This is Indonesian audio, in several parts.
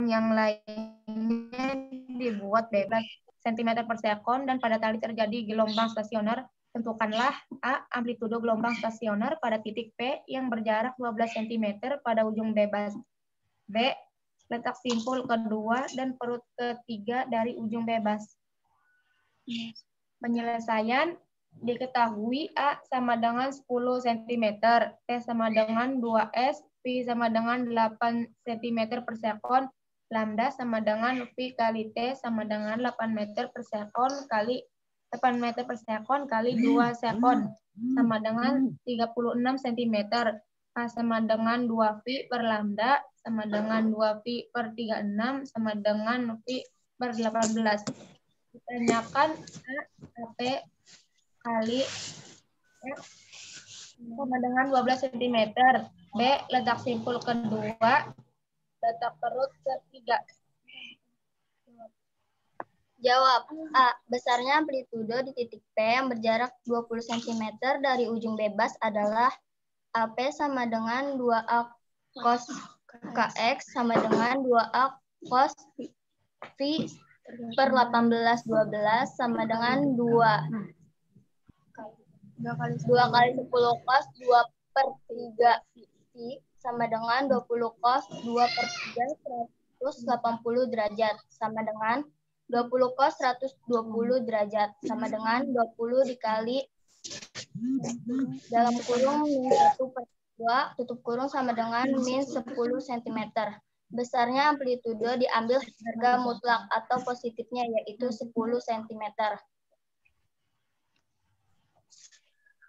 yang lainnya dibuat bebas cm per sekon dan pada tali terjadi gelombang stasioner, tentukanlah A. Amplitudo gelombang stasioner pada titik P yang berjarak 12 cm pada ujung bebas. B. Letak simpul kedua dan perut ketiga dari ujung bebas. Penyelesaian diketahui A sama dengan 10 cm, T sama dengan 2S, V sama dengan 8 cm per sekon, lambda sama dengan V kali T sama dengan 8 meter per sekon kali 8 meter per sekon kali 2 sekon sama dengan 36 cm. A sama dengan 2V per lambda sama dengan 2V per 36 sama dengan V per 18. Ditanyakan A, AP kali F sama dengan 12 cm. B, letak simpul kedua, letak perut ketiga. Jawab. A. Besarnya amplitudo di titik P yang berjarak 20 cm dari ujung bebas adalah AP sama dengan 2A cos KX sama dengan 2A cos V per 18 12 sama dengan 2 kali 10 cos 2 per 3 V sama dengan 20 cos 2 per 3 180 derajat sama dengan 20 cos 120 derajat sama dengan 20 dikali dalam kurung min 1 per 2 tutup kurung sama dengan min 10 cm. Besarnya amplitudo diambil harga mutlak atau positifnya yaitu 10 cm.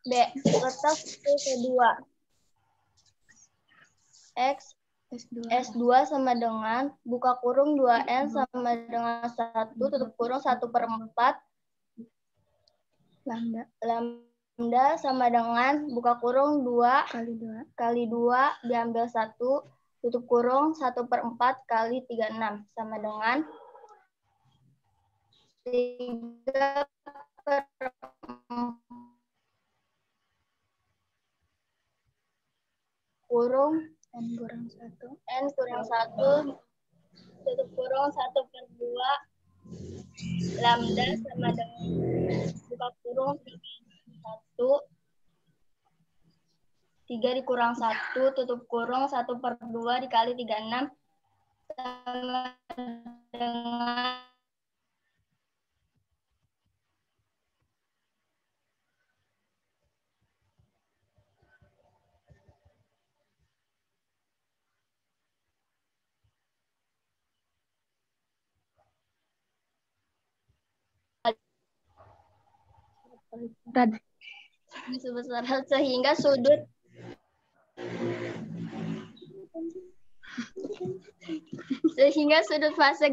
B. Letak kedua. X S2 sama dengan buka kurung 2N sama dengan 1 tutup kurung 1/4 lambda sama dengan buka kurung 2 kali 2 diambil 1 tutup kurung 1/4 kali 36 sama dengan 3/4 kurung N kurang 1 tutup kurung 1/2 lambda sama dengan buka kurung 3 dikurang 1 tutup kurung 1/2 dikali 36 sama dengan sebesar sehingga sudut fase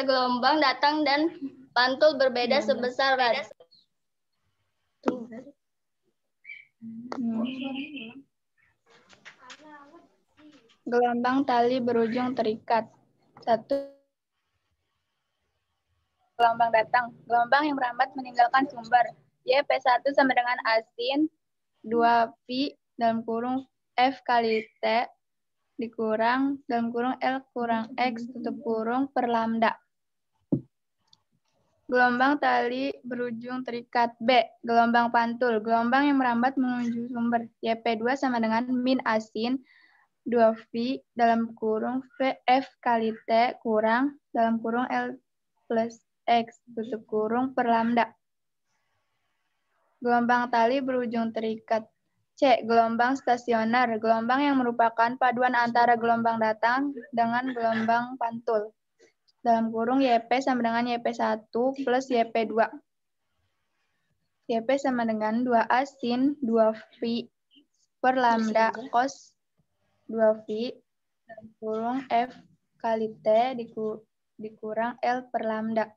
gelombang datang dan pantul berbeda sebesar Gelombang tali berujung terikat. 1. Gelombang datang. Gelombang yang merambat meninggalkan sumber. YP1 sama dengan asin 2pi dalam kurung F kali T dikurang dalam kurung L kurang X tutup kurung per lambda. Gelombang tali berujung terikat. B. Gelombang pantul. Gelombang yang merambat menuju sumber. YP2 sama dengan min asin 2V dalam kurung F kali T kurang dalam kurung L plus X tutup kurung per lambda. Gelombang tali berujung terikat. C. Gelombang stasioner. Gelombang yang merupakan paduan antara gelombang datang dengan gelombang pantul. Dalam kurung YP sama dengan YP1 plus YP2. YP sama dengan 2A sin 2V per lambda cos 2V dalam kurung F kali T dikurang L per lambda.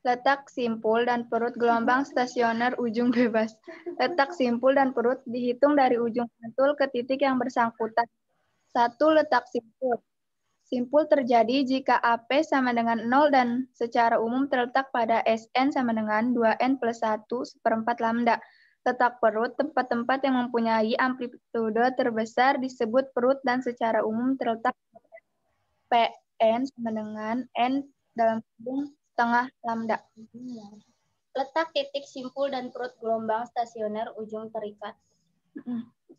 Letak simpul dan perut gelombang stasioner ujung bebas. Letak simpul dan perut dihitung dari ujung pantul ke titik yang bersangkutan. 1. Letak simpul. Simpul terjadi jika AP sama dengan 0 dan secara umum terletak pada SN sama dengan 2N plus 1 seperempat lambda. Letak perut, tempat-tempat yang mempunyai amplitudo terbesar disebut perut dan secara umum terletak Pn sama dengan N dalam kurung setengah lambda. Letak titik simpul dan perut gelombang stasioner ujung terikat.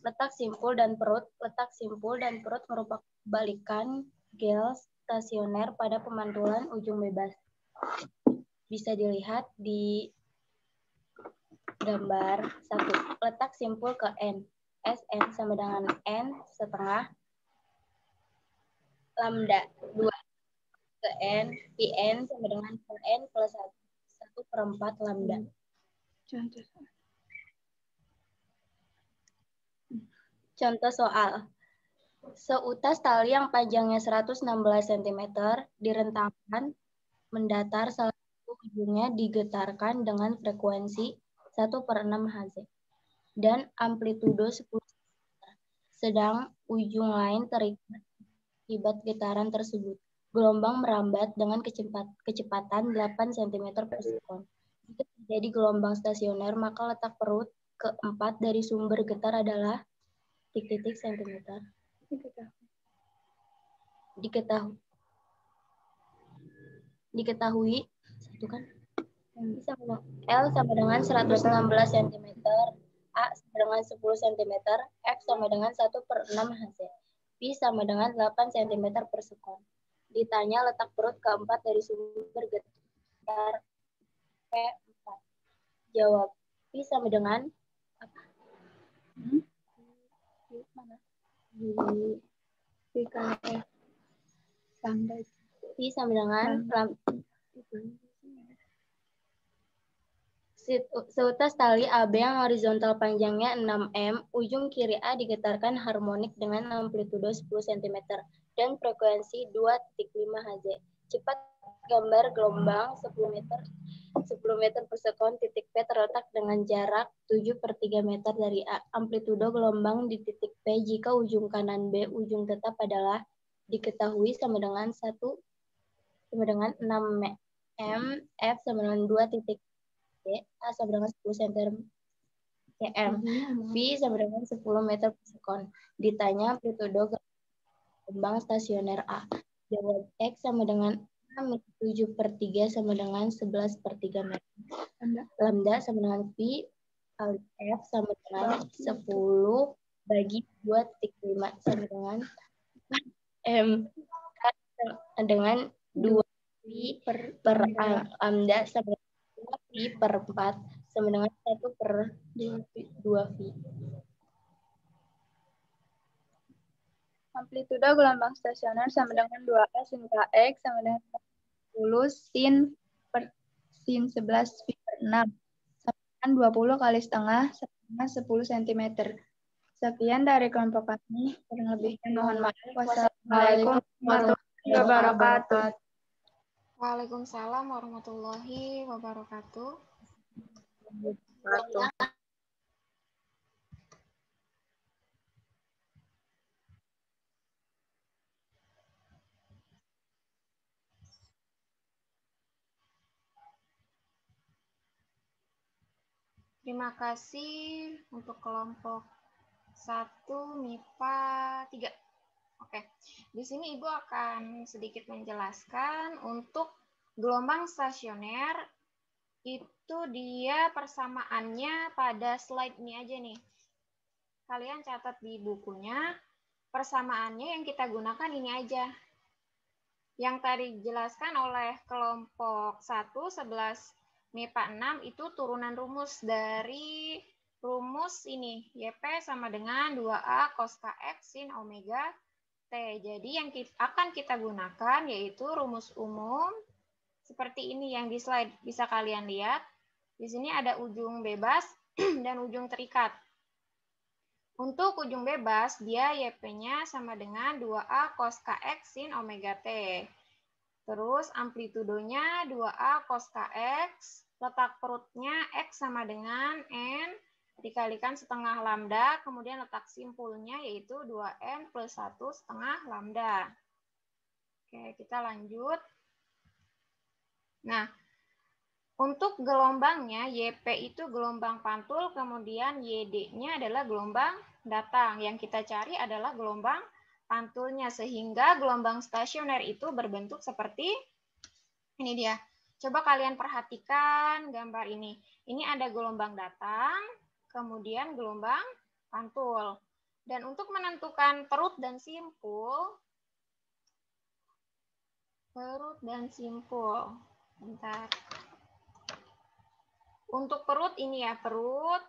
Letak simpul dan perut merupakan balikan gel stasioner pada pemantulan ujung bebas. Bisa dilihat di gambar 1. Letak simpul ke N. Sn sama dengan N setengah lambda. 2 ke N. Pn sama dengan N plus 1/4 lambda. Contoh soal. Seutas tali yang panjangnya 116 cm direntangkan mendatar, salah satu ujungnya digetarkan dengan frekuensi 1/6 Hz dan amplitudo 10 cm, sedang ujung lain terikat akibat getaran tersebut. Gelombang merambat dengan kecepatan 8 cm per sekon. Jika terjadi gelombang stasioner, maka letak perut keempat dari sumber getar adalah titik-titik cm. Diketahui satu kan L sama dengan 116 cm, A sama dengan 10 cm, F sama dengan 1/6 Hz, P sama dengan 8 cm per sekon. Ditanya letak perut keempat dari sumber getar P4. Jawab, P sama dengan apa? P kali F. Lambda. P sama dengan seutas tali AB yang horizontal panjangnya 6 m, ujung kiri A digetarkan harmonik dengan amplitudo 10 cm dan frekuensi 2,5 Hz. Cepat gambar gelombang 10 meter per sekon. Titik P terletak dengan jarak 7/3 meter dari A. Amplitudo gelombang di titik P jika ujung kanan B ujung tetap adalah diketahui sama dengan 6 m, F sama dengan 2 titik A sama dengan 10 cm, B sama dengan 10 meter per sekon. Ditanya amplitudo gelombang stasioner A. Jawab X sama dengan 7/3 sama dengan 11/3 meter. Lambda sama dengan P kali F sama dengan 10 bagi 2,5 sama dengan M dengan 2 P per lambda sama Pi per 4 sama dengan 1/2 V. Amplitudo gelombang stasioner sama dengan 2S sin KX sama dengan 10 sin 11 pi per 6 sama dengan 20 kali setengah sama 10 cm. Sekian dari kelompok kami. Kurang lebihnya mohon maaf. Wassalamualaikum warahmatullahi wabarakatuh. Waalaikumsalam warahmatullahi wabarakatuh. Terima kasih untuk kelompok 1 MIPA 3. Oke, di sini Ibu akan sedikit menjelaskan untuk gelombang stasioner itu dia persamaannya pada slide ini aja nih. Kalian catat di bukunya, persamaannya yang kita gunakan ini aja. Yang tadi dijelaskan oleh kelompok 1, 11 MIPA 6 itu turunan rumus dari rumus ini, YP sama dengan 2A cos KX sin omega T. Jadi yang akan kita gunakan yaitu rumus umum seperti ini yang di slide bisa kalian lihat. Di sini ada ujung bebas dan ujung terikat. Untuk ujung bebas, dia YP-nya sama dengan 2A cos KX sin omega T. Terus amplitudonya 2A cos KX, letak perutnya X sama dengan N, dikalikan setengah lambda, kemudian letak simpulnya yaitu 2N plus 1 setengah lambda. Oke, kita lanjut. Nah, Untuk gelombangnya, YP itu gelombang pantul, kemudian YD-nya adalah gelombang datang. Yang kita cari adalah gelombang pantulnya, sehingga gelombang stasioner itu berbentuk seperti ini dia. Coba kalian perhatikan gambar ini. Ini ada gelombang datang, kemudian gelombang pantul. Dan untuk menentukan perut dan simpul, bentar. Untuk perut ini ya, perut,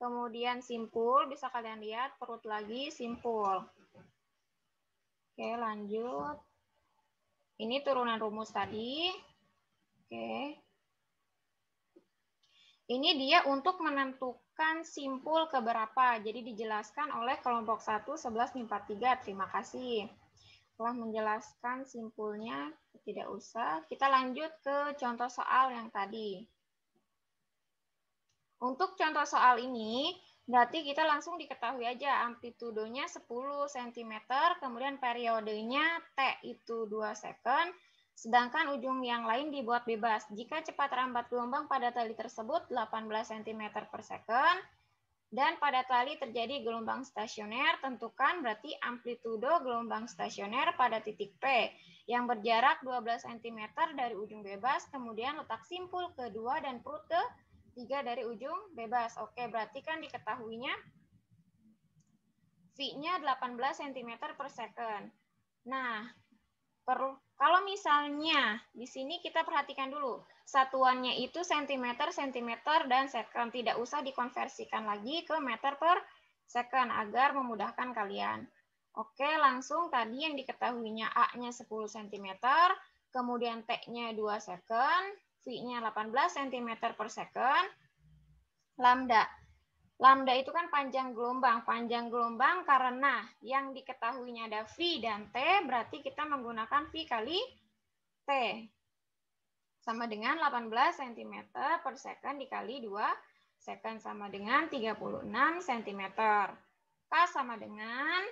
kemudian simpul, bisa kalian lihat, perut lagi, simpul. Oke, lanjut. Ini turunan rumus tadi. Oke. Ini dia untuk menentukan simpul keberapa. Jadi dijelaskan oleh kelompok 1, 11, 43. Terima kasih. Telah menjelaskan simpulnya, tidak usah. Kita lanjut ke contoh soal yang tadi. Untuk contoh soal ini, berarti kita langsung diketahui aja amplitudonya 10 cm, kemudian periodenya T itu 2 second, sedangkan ujung yang lain dibuat bebas. Jika cepat rambat gelombang pada tali tersebut 18 cm per second, dan pada tali terjadi gelombang stasioner, tentukan berarti amplitudo gelombang stasioner pada titik P yang berjarak 12 cm dari ujung bebas, kemudian letak simpul kedua dan perut ke 3 dari ujung bebas. Oke, berarti kan diketahuinya V-nya 18 cm per second. Nah, kalau misalnya di sini kita perhatikan dulu, satuannya itu cm, dan second. Tidak usah dikonversikan lagi ke meter per second agar memudahkan kalian. Oke, langsung tadi yang diketahuinya A-nya 10 cm, kemudian T-nya 2 second, V-nya 18 cm per second, lambda. Lambda itu kan panjang gelombang. Panjang gelombang karena yang diketahuinya ada V dan T, berarti kita menggunakan V kali T. Sama dengan 18 cm per second dikali 2 second sama dengan 36 cm. K sama dengan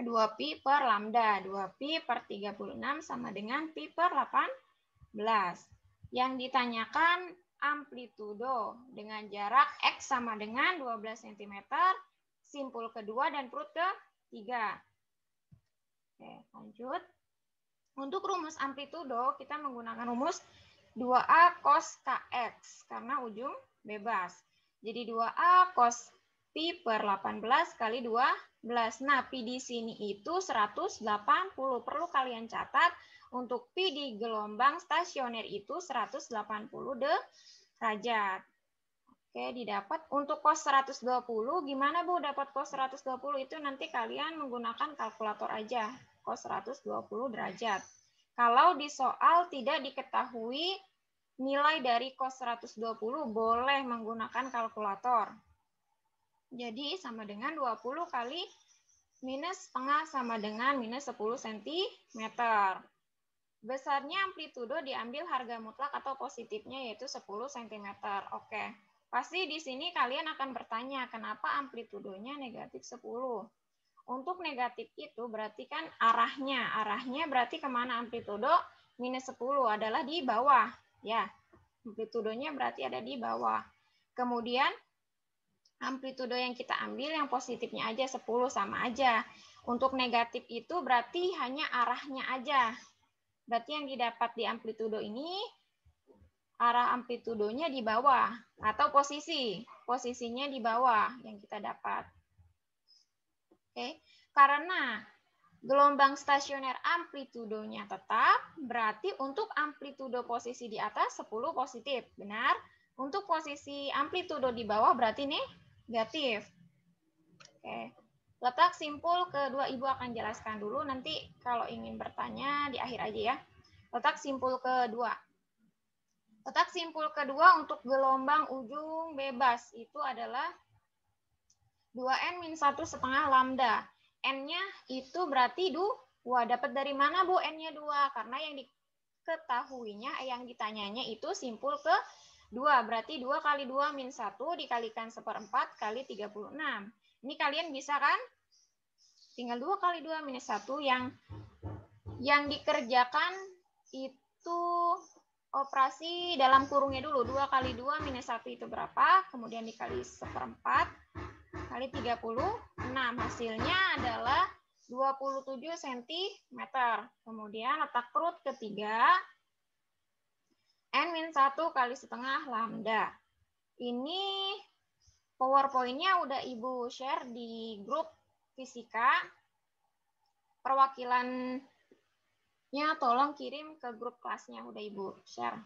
2pi per lambda. 2pi per 36 sama dengan pi per 18. Yang ditanyakan amplitudo dengan jarak X sama dengan 12 cm, simpul kedua dan perut ketiga. Oke, lanjut. Untuk rumus amplitudo, kita menggunakan rumus 2A cos KX, karena ujung bebas. Jadi 2A cos pi per 18 kali 12. Nah, pi di sini itu 180. Perlu kalian catat, untuk pi di gelombang stasioner itu 180 derajat. Oke, didapat. Untuk cos 120, gimana Bu dapat cos 120? Itu nanti kalian menggunakan kalkulator aja. Cos 120 derajat. Kalau di soal tidak diketahui nilai dari cos 120, boleh menggunakan kalkulator. Jadi sama dengan 20 kali minus setengah sama dengan minus 10 cm. Besarnya amplitudo diambil harga mutlak atau positifnya yaitu 10 cm. Oke. Pasti di sini kalian akan bertanya kenapa amplitudonya negatif 10. Untuk negatif itu berarti kan arahnya. Arahnya berarti kemana amplitudo? Minus 10 adalah di bawah. Ya, amplitudonya berarti ada di bawah. Kemudian amplitudo yang kita ambil yang positifnya aja 10 sama aja. Untuk negatif itu berarti hanya arahnya aja. Berarti yang didapat di amplitudo ini arah amplitudonya di bawah atau posisinya di bawah yang kita dapat. Oke, karena gelombang stasioner amplitudonya tetap, berarti untuk amplitudo posisi di atas 10 positif. Benar? Untuk posisi amplitudo di bawah berarti negatif. Oke. Letak simpul kedua Ibu akan jelaskan dulu. Nanti kalau ingin bertanya di akhir aja ya. Letak simpul kedua. Letak simpul kedua untuk gelombang ujung bebas itu adalah 2n-1,5 lambda. N-nya itu berarti 2. Dapat dari mana Bu N-nya 2? Karena yang diketahuinya, yang ditanyanya itu simpul ke 2. Berarti 2 kali 2 min 1 dikalikan 1/4 kali 36. Ini kalian bisa kan? Tinggal 2 kali 2 minus 1 yang dikerjakan itu operasi dalam kurungnya dulu. 2 kali 2 minus 1 itu berapa? Kemudian dikali 1/4 kali 36. Hasilnya adalah 27 cm. Kemudian letak perut ketiga, N-1 kali setengah lambda. Ini PowerPoint-nya udah Ibu share di grup fisika. Perwakilannya tolong kirim ke grup kelasnya, udah Ibu share.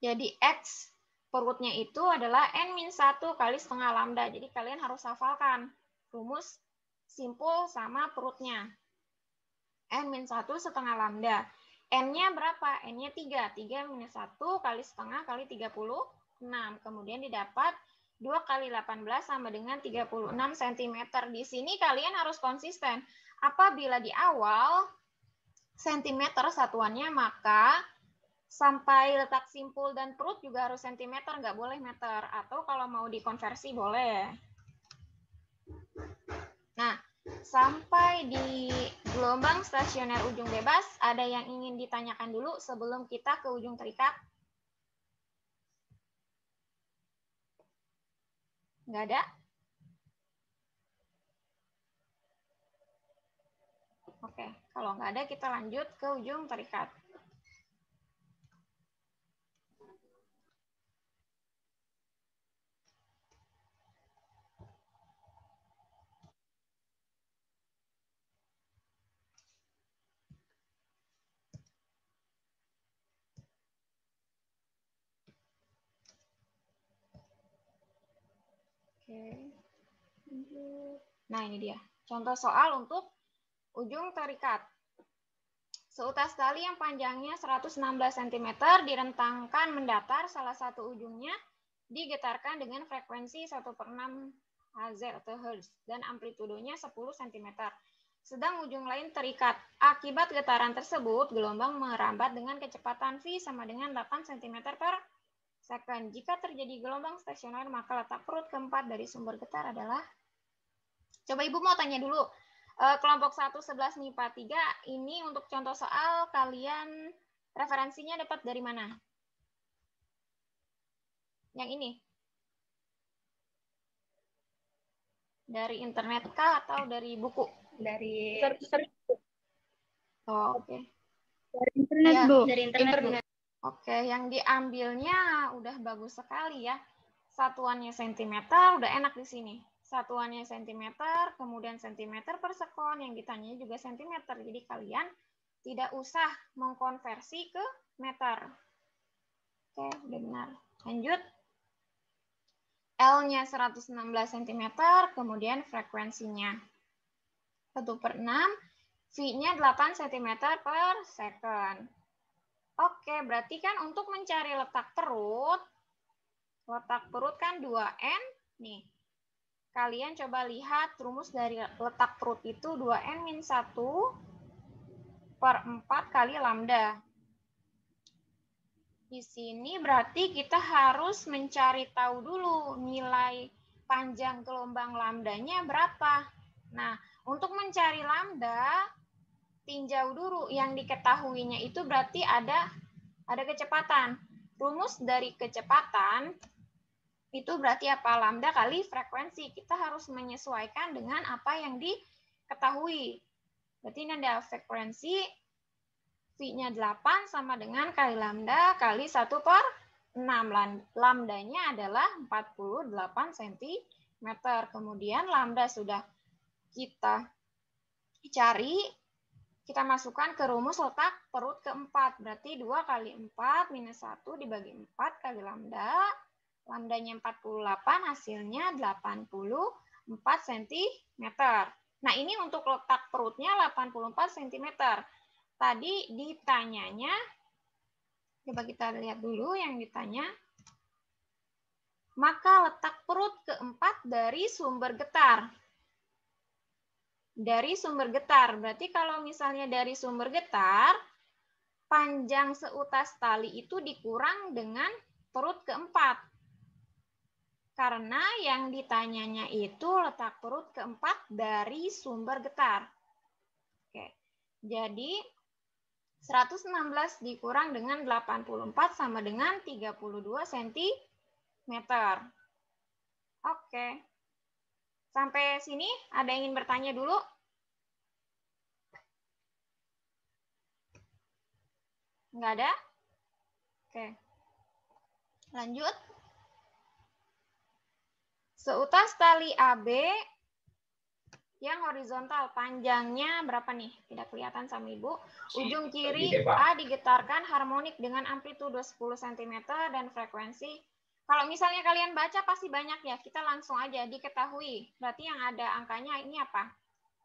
Jadi X perutnya itu adalah N-1 kali setengah lambda. Jadi kalian harus hafalkan rumus simpul sama perutnya. N-1 setengah lambda. N-nya berapa? N-nya 3. 3 minus 1 kali setengah kali 36. Kemudian didapat 2 kali 18 sama dengan 36 cm. Di sini kalian harus konsisten. Apabila di awal sentimeter satuannya, maka sampai letak simpul dan perut juga harus sentimeter, nggak boleh meter. Atau kalau mau dikonversi boleh. Nah, sampai di gelombang stasioner ujung bebas, ada yang ingin ditanyakan dulu sebelum kita ke ujung terikat? Nggak ada? Oke, kalau nggak ada kita lanjut ke ujung terikat. Oke. Nah, ini dia. Contoh soal untuk ujung terikat. Seutas tali yang panjangnya 116 cm direntangkan mendatar, salah satu ujungnya digetarkan dengan frekuensi 1/6 Hz atau Hz dan amplitudonya 10 cm. Sedang ujung lain terikat. Akibat getaran tersebut, gelombang merambat dengan kecepatan V sama dengan 8 cm per second. Jika terjadi gelombang stasioner, maka letak perut keempat dari sumber getar adalah... Coba Ibu mau tanya dulu. Kelompok 1, 11 MIPA 3, ini untuk contoh soal kalian referensinya dapat dari mana? Yang ini? Dari internet kah atau dari buku? Dari Oh, oke. Dari internet, Ya, Bu. Dari internet. Oke, yang diambilnya udah bagus sekali ya. Satuannya cm, udah enak di sini. Satuannya cm, kemudian cm per sekon, yang ditanya juga cm. Jadi kalian tidak usah mengkonversi ke meter. Oke, udah benar. Lanjut. L-nya 116 cm, kemudian frekuensinya 1/6, V-nya 8 cm per second. Oke, berarti kan untuk mencari letak perut kan 2N. Nih, kalian coba lihat rumus dari letak perut itu 2N-1 per 4 kali lambda. Di sini berarti kita harus mencari tahu dulu nilai panjang gelombang lambdanya berapa. Nah, untuk mencari lambda, tinjau dulu yang diketahuinya itu berarti ada kecepatan. Rumus dari kecepatan itu berarti apa? Lambda kali frekuensi. Kita harus menyesuaikan dengan apa yang diketahui. Berarti ini ada frekuensi V-nya 8 sama dengan kali lambda kali 1/6. Lambdanya adalah 48 cm. Kemudian lambda sudah kita cari, kita masukkan ke rumus letak perut keempat. Berarti 2 kali 4 minus 1 dibagi 4 kali lambda. Lambdanya 48, hasilnya 84 cm. Nah, ini untuk letak perutnya 84 cm. Tadi ditanyanya, coba kita lihat dulu yang ditanya. Maka letak perut keempat dari sumber getar. Dari sumber getar, berarti kalau misalnya dari sumber getar, panjang seutas tali itu dikurang dengan perut keempat. Karena yang ditanyanya itu letak perut keempat dari sumber getar. Oke, jadi 116 dikurang dengan 84 sama dengan 32 cm. Oke. Sampai sini ada yang ingin bertanya dulu? Nggak ada? Oke. Lanjut. Seutas tali AB yang horizontal, panjangnya berapa nih? Tidak kelihatan sama Ibu. Ujung kiri A digetarkan harmonik dengan amplitudo 10 cm dan frekuensi. Kalau misalnya kalian baca pasti banyak ya. Kita langsung aja diketahui. Berarti yang ada angkanya ini apa?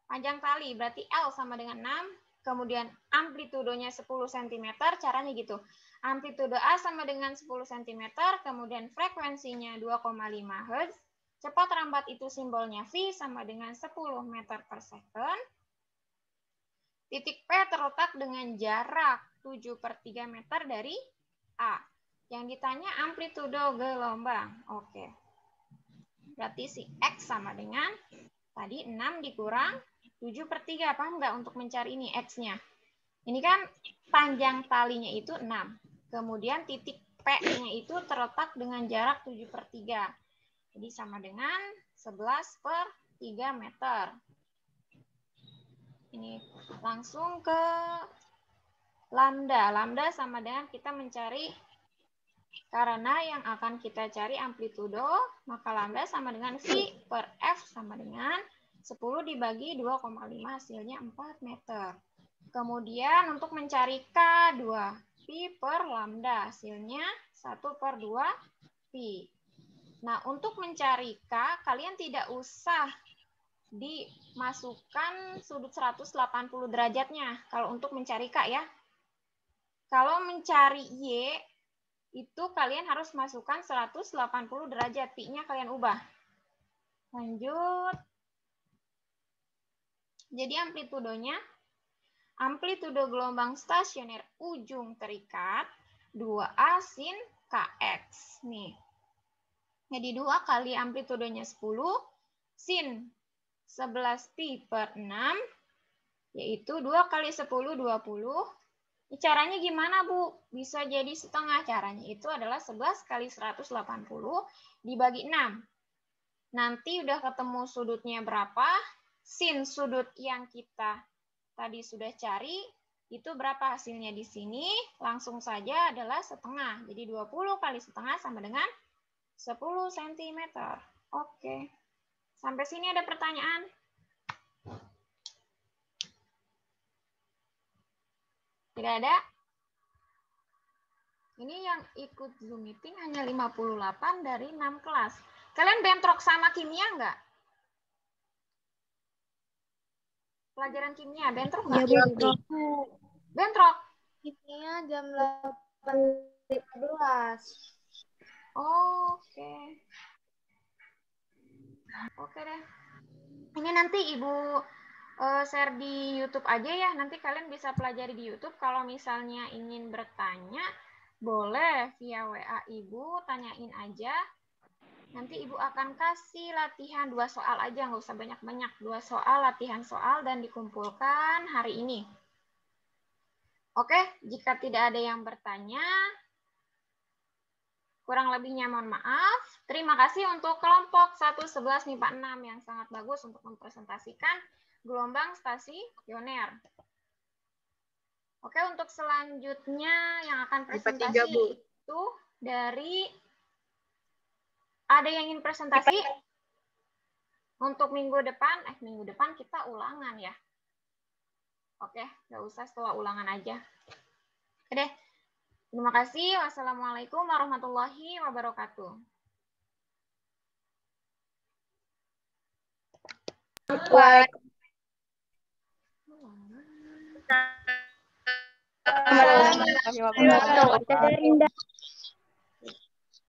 Panjang tali, berarti L sama dengan 6. Kemudian amplitudonya 10 cm, caranya gitu. Amplitudo A sama dengan 10 cm, kemudian frekuensinya 2,5 Hz. Cepat rambat itu simbolnya V sama dengan 10 meter per second. Titik P terletak dengan jarak 7/3 meter dari A. Yang ditanya amplitudo gelombang. Oke. Berarti si X sama dengan tadi 6 dikurang 7/3. Paham nggak untuk mencari ini X-nya? Ini kan panjang talinya itu 6. Kemudian titik P-nya itu terletak dengan jarak 7/3. Jadi sama dengan 11/3 meter. Ini langsung ke lambda. Lambda sama dengan kita mencari, karena yang akan kita cari amplitudo, maka lambda sama dengan V/F sama dengan 10 dibagi 2,5 hasilnya 4 meter. Kemudian untuk mencari K2, Pi per lambda hasilnya 1/2 Pi. Nah, untuk mencari K, kalian tidak usah dimasukkan sudut 180 derajatnya kalau untuk mencari K ya. Kalau mencari Y, itu kalian harus masukkan 180 derajat. Pi-nya kalian ubah. Lanjut. Jadi amplitudonya, amplitudo gelombang stasioner ujung terikat 2A sin KX. Nih. Jadi 2 kali amplitudonya 10 sin 11 pi per 6, yaitu 2 kali 10, 20. Ini caranya gimana, Bu? Bisa jadi setengah. Caranya itu adalah 11 kali 180 dibagi 6. Nanti udah ketemu sudutnya berapa, sin sudut yang kita tadi sudah cari, itu berapa hasilnya di sini? Langsung saja adalah setengah. Jadi 20 kali setengah sama dengan 10 cm. Oke. Sampai sini ada pertanyaan? Tidak ada? Ini yang ikut Zoom meeting hanya 58 dari 6 kelas. Kalian bentrok sama kimia enggak? Pelajaran kimia, bentrok enggak? Iya, Bu. Bentrok? Kimia jam 8.15. Oke. Oke deh. Ini nanti Ibu share di YouTube aja ya. Nanti kalian bisa pelajari di YouTube. Kalau misalnya ingin bertanya, boleh via WA Ibu, tanyain aja. Nanti Ibu akan kasih latihan 2 soal aja, nggak usah banyak-banyak. 2 soal, latihan soal, dan dikumpulkan hari ini. Oke, jika tidak ada yang bertanya, kurang lebihnya mohon maaf. Terima kasih untuk kelompok 111 MIPA 6 yang sangat bagus untuk mempresentasikan gelombang stasioner. Oke, untuk selanjutnya yang akan presentasi itu dari, ada yang ingin presentasi? Untuk minggu depan kita ulangan ya. Oke, nggak usah, setelah ulangan aja. Oke deh. Terima kasih. Wassalamualaikum warahmatullahi wabarakatuh. Waalaikumsalam warahmatullahi wabarakatuh.